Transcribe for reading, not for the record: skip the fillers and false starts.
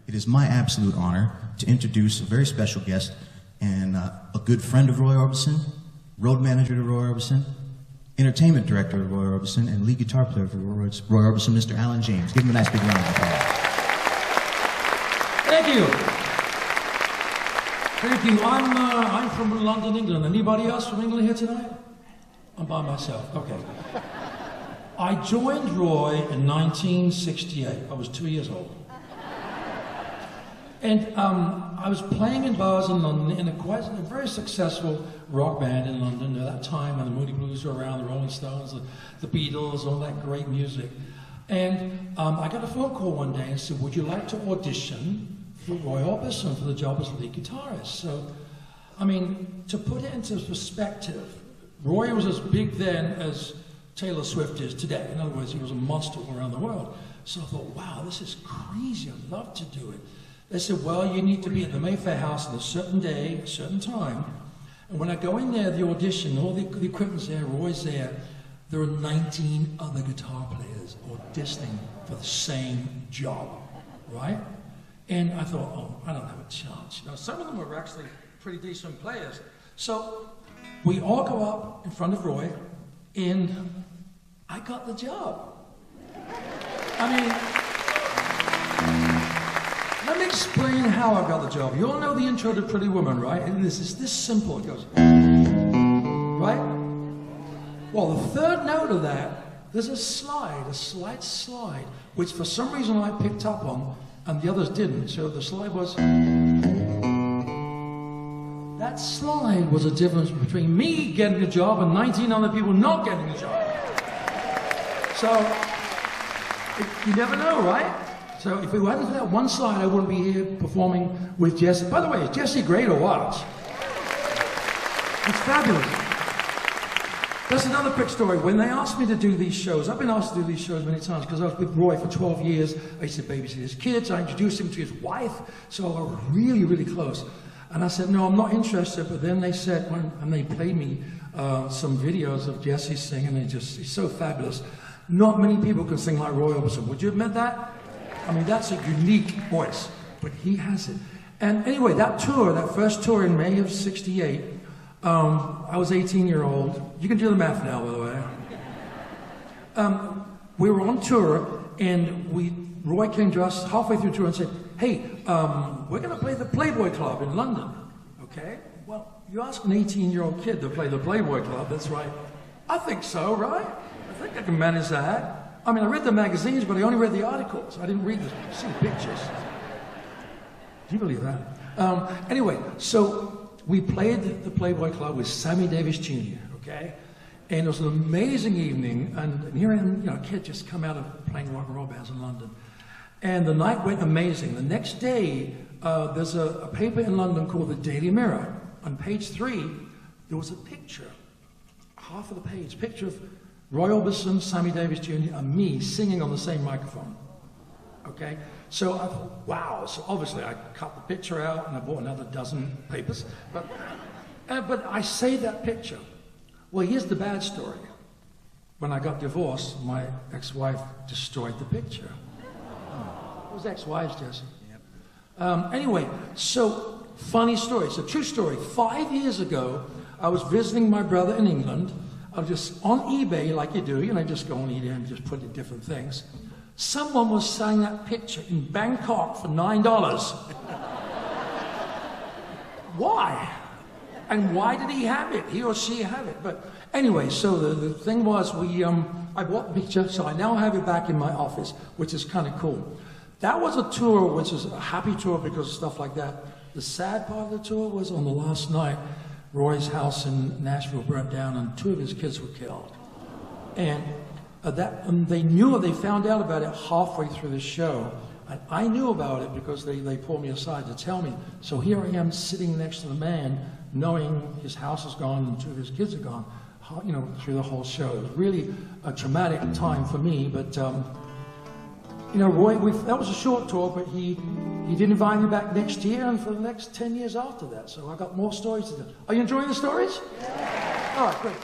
it is my absolute honor to introduce a very special guest and a good friend of Roy Orbison, road manager to Roy Orbison, entertainment director of Roy Orbison, and lead guitar player for Roy Orbison, Mr. Alan James. Give him a nice big round of applause. Thank you. Thank you. I'm from London, England. Anybody else from England here tonight? I'm by myself. Okay. I joined Roy in 1968. I was 2 years old. And I was playing in bars in London in a very successful rock band in London at that time when the Moody Blues were around, the Rolling Stones, the Beatles, all that great music. And I got a phone call one day and said, would you like to audition for Roy Orbison for the job as lead guitarist? So, I mean, to put it into perspective, Roy was as big then as Taylor Swift is today. In other words, he was a monster all around the world. So I thought, wow, this is crazy, I'd love to do it. They said, well, you need to be at the Mayfair House on a certain day, a certain time. And when I go in there, the audition, all the equipment's there, Roy's there, there are 19 other guitar players auditioning for the same job, right? And I thought, oh, I don't have a chance. You know, some of them were actually pretty decent players. So we all go up in front of Roy, and I got the job. I mean, let me explain how I got the job. You all know the intro to Pretty Woman, right? And this is this simple. It goes, right? Well, the third note of that, there's a slight slide, which for some reason I picked up on, and the others didn't. So the slide was... That slide was a difference between me getting the job and 19 other people not getting the job. So, you never know, right? So if it wasn't for that one slide, I wouldn't be here performing with Jesse. By the way, is Jesse great or what? It's fabulous. There's another quick story. When they asked me to do these shows, I've been asked to do these shows many times because I was with Roy for 12 years. I used to babysit his kids. I introduced him to his wife. So we were really, really close. And I said, no, I'm not interested. But then they said, and they played me some videos of Jesse singing. And he's so fabulous. Not many people can sing like Roy Orbison. Would you admit that? I mean, that's a unique voice, but he has it. And anyway, that tour, that first tour in May of '68, I was 18-year-old. You can do the math now, by the way. We were on tour, and Roy came to us halfway through the tour and said, hey, we're going to play the Playboy Club in London, okay? Well, you ask an 18-year-old kid to play the Playboy Club, that's right. I think so, right? I think I can manage that. I mean, I read the magazines, but I only read the articles. I didn't see the pictures. Do you believe that? Anyway, so we played the Playboy Club with Sammy Davis Jr., okay? And it was an amazing evening, and here I am, you know, a kid just come out of playing rock and roll bands in London. And the night went amazing. The next day, there's a paper in London called the Daily Mirror. On page 3, there was a picture, half of the page, picture of Roy Orbison, Sammy Davis Jr., and me singing on the same microphone, okay? So I thought, wow, so obviously I cut the picture out and I bought another dozen papers, but I saved that picture. Well, here's the bad story. When I got divorced, my ex-wife destroyed the picture. It was ex-wives, Jesse. Yep. Anyway, so funny story, it's a true story. 5 years ago, I was visiting my brother in England. I was just on eBay, like you do, you know, just go on eBay and just put in different things. Someone was selling that picture in Bangkok for $9. Why? And why did he have it? He or she have it? But anyway, so the thing was, I bought the picture, so I now have it back in my office, which is kind of cool. That was a tour, which is a happy tour because of stuff like that. The sad part of the tour was on the last night, Roy's house in Nashville burnt down and 2 of his kids were killed. And they found out about it halfway through the show. And I knew about it because they pulled me aside to tell me. So here I am sitting next to the man, knowing his house is gone and 2 of his kids are gone, you know, through the whole show. It was really a traumatic time for me, but you know, Roy, that was a short tour, but he did invite me back next year and for the next 10 years after that. So I got more stories to tell. Are you enjoying the stories? Yeah. All right, great.